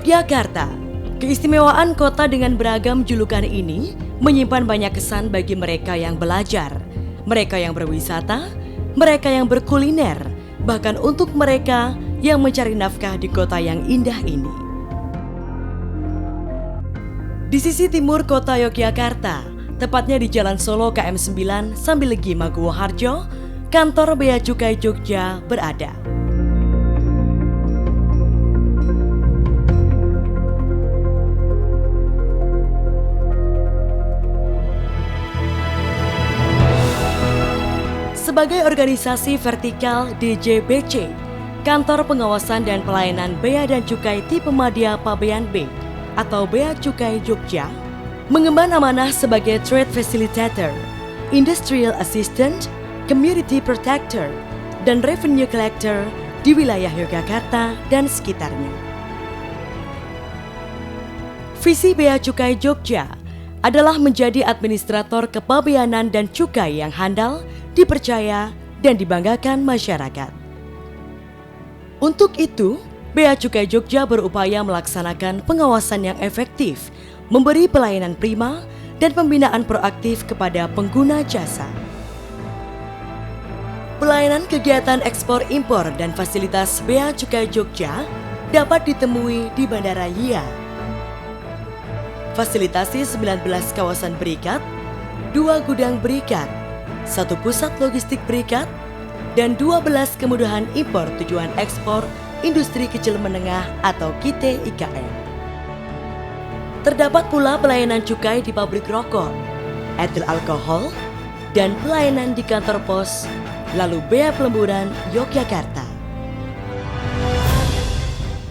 Yogyakarta, keistimewaan kota dengan beragam julukan ini menyimpan banyak kesan bagi mereka yang belajar, mereka yang berwisata, mereka yang berkuliner, bahkan untuk mereka yang mencari nafkah di kota yang indah ini. Di sisi timur kota Yogyakarta, tepatnya di Jalan Solo KM 9 Sambilegi Maguwoharjo, kantor Bea Cukai Jogja berada. Sebagai organisasi vertikal DJBC, Kantor Pengawasan dan Pelayanan Bea dan Cukai Tipe Madya Pabean B atau Bea Cukai Jogja, mengemban amanah sebagai Trade Facilitator, Industrial Assistant, Community Protector, dan Revenue Collector di wilayah Yogyakarta dan sekitarnya. Visi Bea Cukai Jogja adalah menjadi administrator kepabeanan dan cukai yang handal, dipercaya, dan dibanggakan masyarakat. Untuk itu, Bea Cukai Jogja berupaya melaksanakan pengawasan yang efektif, memberi pelayanan prima, dan pembinaan proaktif kepada pengguna jasa. Pelayanan kegiatan ekspor impor dan fasilitas Bea Cukai Jogja dapat ditemui di Bandara YIA. Fasilitasi 19 kawasan berikat, 2 gudang berikat, 1 pusat logistik berikat, dan 12 kemudahan impor tujuan ekspor industri kecil menengah atau KITE IKM. Terdapat pula pelayanan cukai di pabrik rokok, etil alkohol, dan pelayanan di kantor pos, lalu Bea Pelemburan Yogyakarta.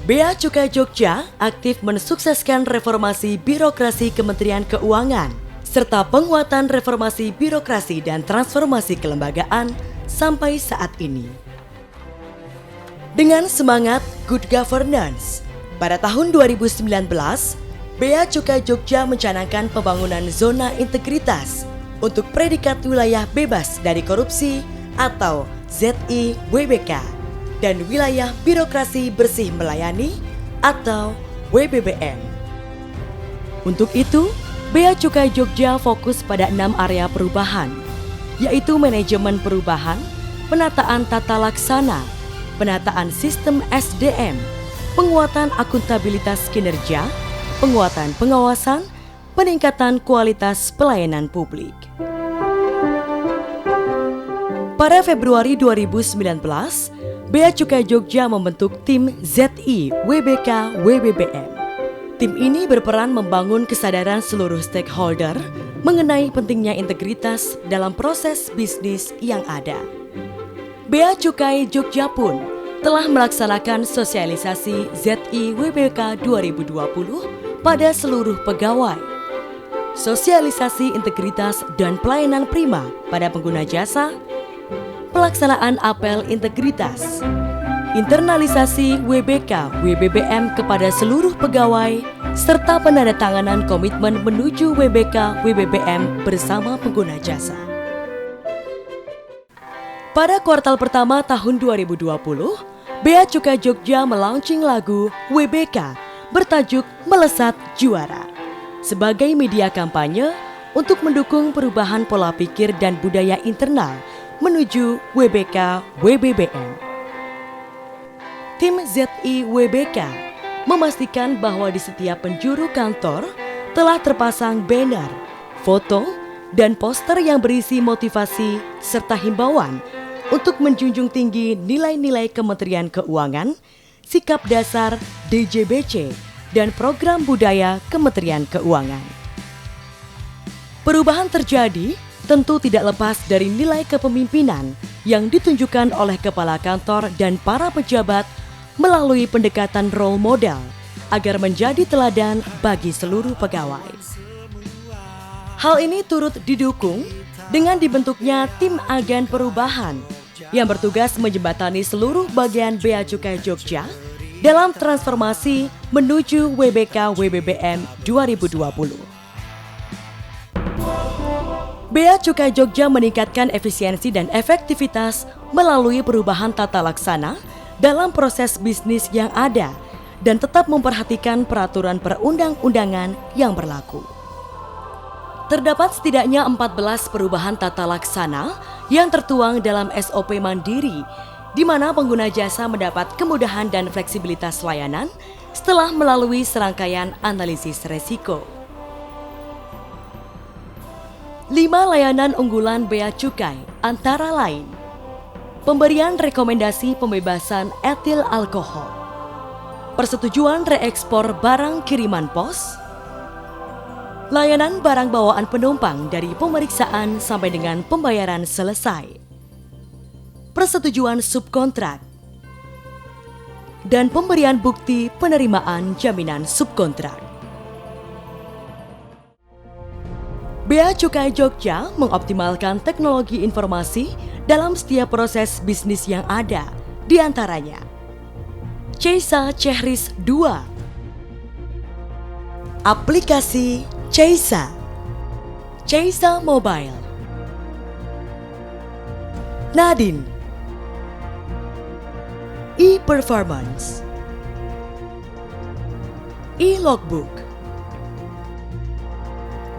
Bea Cukai Jogja aktif mensukseskan reformasi birokrasi Kementerian Keuangan, serta penguatan reformasi birokrasi dan transformasi kelembagaan sampai saat ini. Dengan semangat good governance, pada tahun 2019, Bea Cukai Jogja mencanangkan pembangunan zona integritas untuk predikat wilayah bebas dari korupsi atau ZIWBK dan wilayah birokrasi bersih melayani atau WBBM. Untuk itu, Bea Cukai Jogja fokus pada 6 area perubahan, yaitu manajemen perubahan, penataan tata laksana, penataan sistem SDM, penguatan akuntabilitas kinerja, penguatan pengawasan, peningkatan kualitas pelayanan publik. Pada Februari 2019, Bea Cukai Jogja membentuk tim ZIWBK WBBM. Tim ini berperan membangun kesadaran seluruh stakeholder mengenai pentingnya integritas dalam proses bisnis yang ada. Bea Cukai Jogja pun telah melaksanakan sosialisasi ZIWBK 2020 pada seluruh pegawai. Sosialisasi integritas dan pelayanan prima pada pengguna jasa, pelaksanaan apel integritas, internalisasi WBK WBBM kepada seluruh pegawai, serta penandatanganan komitmen menuju WBK WBBM bersama pengguna jasa. Pada kuartal pertama tahun 2020, Bea Cukai Jogja melaunching lagu WBK bertajuk Melesat Juara sebagai media kampanye untuk mendukung perubahan pola pikir dan budaya internal menuju WBK WBBM. Tim ZIWBK memastikan bahwa di setiap penjuru kantor telah terpasang banner, foto, dan poster yang berisi motivasi serta himbauan untuk menjunjung tinggi nilai-nilai Kementerian Keuangan, sikap dasar DJBC, dan program budaya Kementerian Keuangan. Perubahan terjadi tentu tidak lepas dari nilai kepemimpinan yang ditunjukkan oleh kepala kantor dan para pejabat melalui pendekatan role model agar menjadi teladan bagi seluruh pegawai. Hal ini turut didukung dengan dibentuknya tim agen perubahan yang bertugas menjembatani seluruh bagian Bea Cukai Jogja dalam transformasi menuju WBK WBBM 2020. Bea Cukai Jogja meningkatkan efisiensi dan efektivitas melalui perubahan tata laksana dalam proses bisnis yang ada dan tetap memperhatikan peraturan perundang-undangan yang berlaku. Terdapat setidaknya 14 perubahan tata laksana yang tertuang dalam SOP Mandiri, di mana pengguna jasa mendapat kemudahan dan fleksibilitas layanan setelah melalui serangkaian analisis resiko. 5 layanan unggulan Bea Cukai antara lain: pemberian rekomendasi pembebasan etil alkohol, persetujuan reekspor barang kiriman pos, layanan barang bawaan penumpang dari pemeriksaan sampai dengan pembayaran selesai, persetujuan subkontrak, dan pemberian bukti penerimaan jaminan subkontrak. Bea Cukai Jogja mengoptimalkan teknologi informasi dalam setiap proses bisnis yang ada, di antaranya Ceisa Chehris 2, aplikasi Ceisa, Ceisa Mobile, Nadine, e-performance, e-logbook,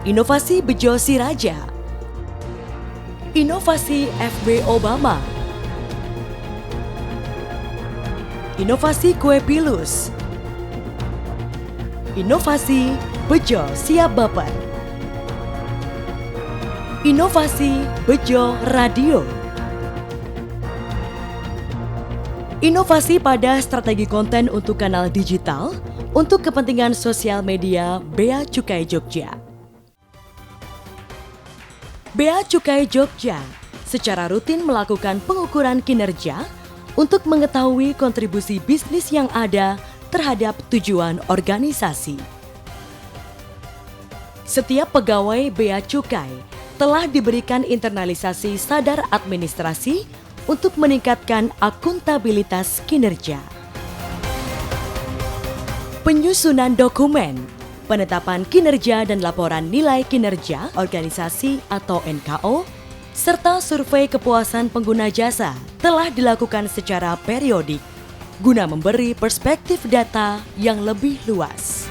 inovasi Bejo Siraja, inovasi FB Obama, inovasi Kue Pilus, inovasi Bejo Siap Baper, inovasi Bejo Radio, inovasi pada strategi konten untuk kanal digital untuk kepentingan sosial media Bea Cukai Jogja. Bea Cukai Jogja secara rutin melakukan pengukuran kinerja untuk mengetahui kontribusi bisnis yang ada terhadap tujuan organisasi. Setiap pegawai Bea Cukai telah diberikan internalisasi sadar administrasi untuk meningkatkan akuntabilitas kinerja. Penyusunan dokumen, penetapan kinerja dan laporan nilai kinerja organisasi atau NKO, serta survei kepuasan pengguna jasa telah dilakukan secara periodik guna memberi perspektif data yang lebih luas.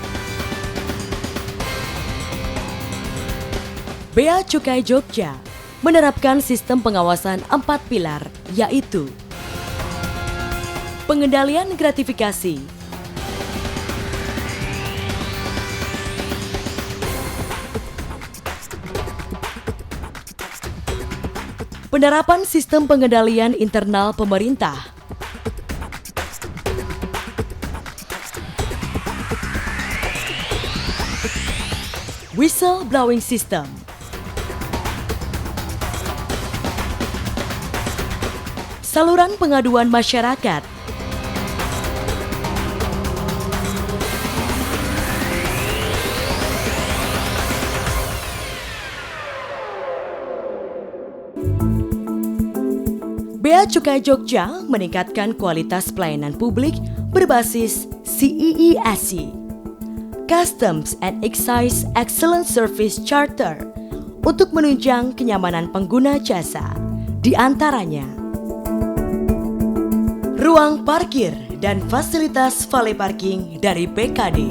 Bea Cukai Jogja menerapkan sistem pengawasan 4 pilar, yaitu pengendalian gratifikasi, penerapan sistem pengendalian internal pemerintah, whistleblowing system, saluran pengaduan masyarakat, Bea Cukai Jogja meningkatkan kualitas pelayanan publik berbasis CEESC, Customs and Excise Excellence Service Charter, untuk menunjang kenyamanan pengguna jasa, di antaranya ruang parkir dan fasilitas valet parking dari PKD,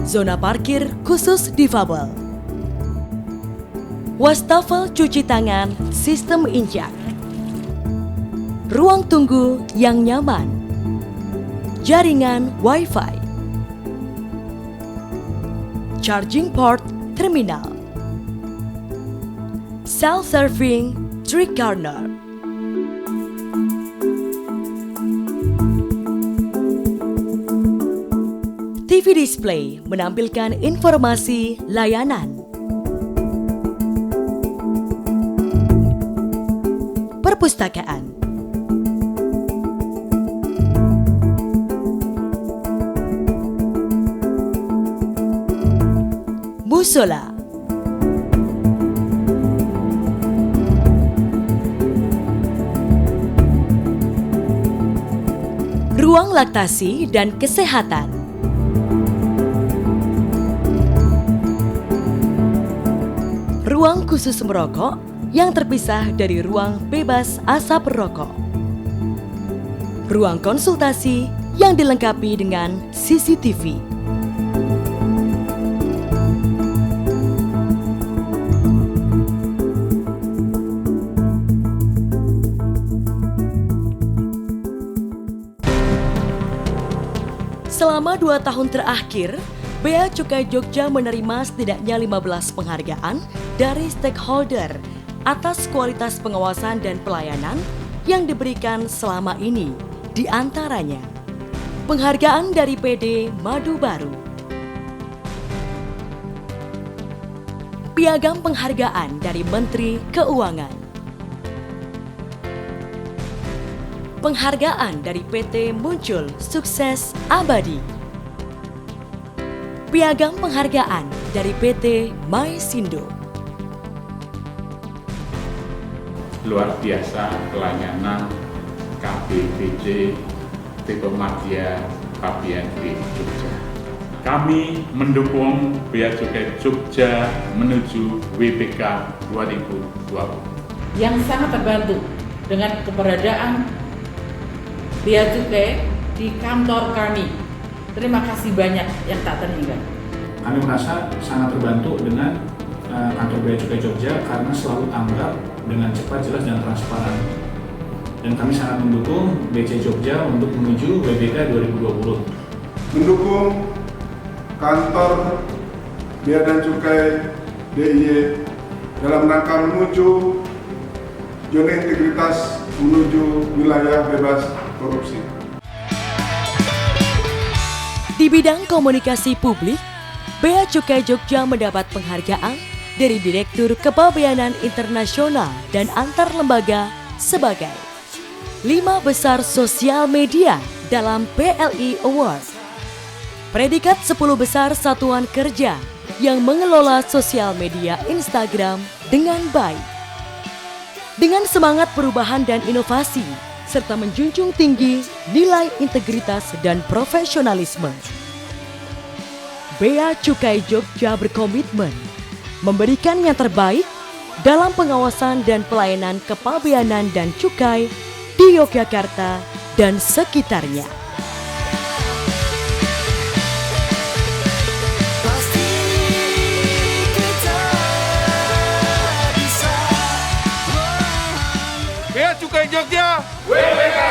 zona parkir khusus difabel, wastafel cuci tangan sistem injak, ruang tunggu yang nyaman, jaringan Wi-Fi, charging port terminal, self-serving trick corner, TV display menampilkan informasi layanan, perpustakaan, musola, ruang laktasi dan kesehatan, ruang khusus merokok yang terpisah dari ruang bebas asap rokok. Ruang konsultasi yang dilengkapi dengan CCTV. Selama 2 tahun terakhir, Bea Cukai Jogja menerima setidaknya 15 penghargaan dari stakeholder atas kualitas pengawasan dan pelayanan yang diberikan selama ini. Di antaranya, penghargaan dari PD Madu Baru, piagam penghargaan dari Menteri Keuangan, penghargaan dari PT Muncul Sukses Abadi, piagam penghargaan dari PT Maisindo. Luar biasa pelayanan KBPJ Tipe Madya Pabean B Jogja. Kami mendukung Bea Cukai Jogja menuju WPK 2020. Yang sangat terbantu dengan keberadaan Bea Cukai di kantor kami. Terima kasih banyak yang tak terhingga. Kami merasa sangat terbantu dengan kantor Bea Cukai Jogja karena selalu tanggap dengan cepat, jelas, dan transparan. Dan kami sangat mendukung BC Jogja untuk menuju WBK 2020. Mendukung kantor Bea dan Cukai DIY dalam rangka menuju zona integritas menuju wilayah bebas korupsi. Di bidang komunikasi publik, Bea Cukai Jogja mendapat penghargaan dari Direktur Kepabeanan Internasional dan Antar Lembaga sebagai 5 besar sosial media dalam PLI Award. Predikat 10 besar satuan kerja yang mengelola sosial media Instagram dengan baik. Dengan semangat perubahan dan inovasi, serta menjunjung tinggi nilai integritas dan profesionalisme, Bea Cukai Jogja berkomitmen memberikan yang terbaik dalam pengawasan dan pelayanan kepabeanan dan cukai di Yogyakarta dan sekitarnya. Bea Cukai Jogja, WPK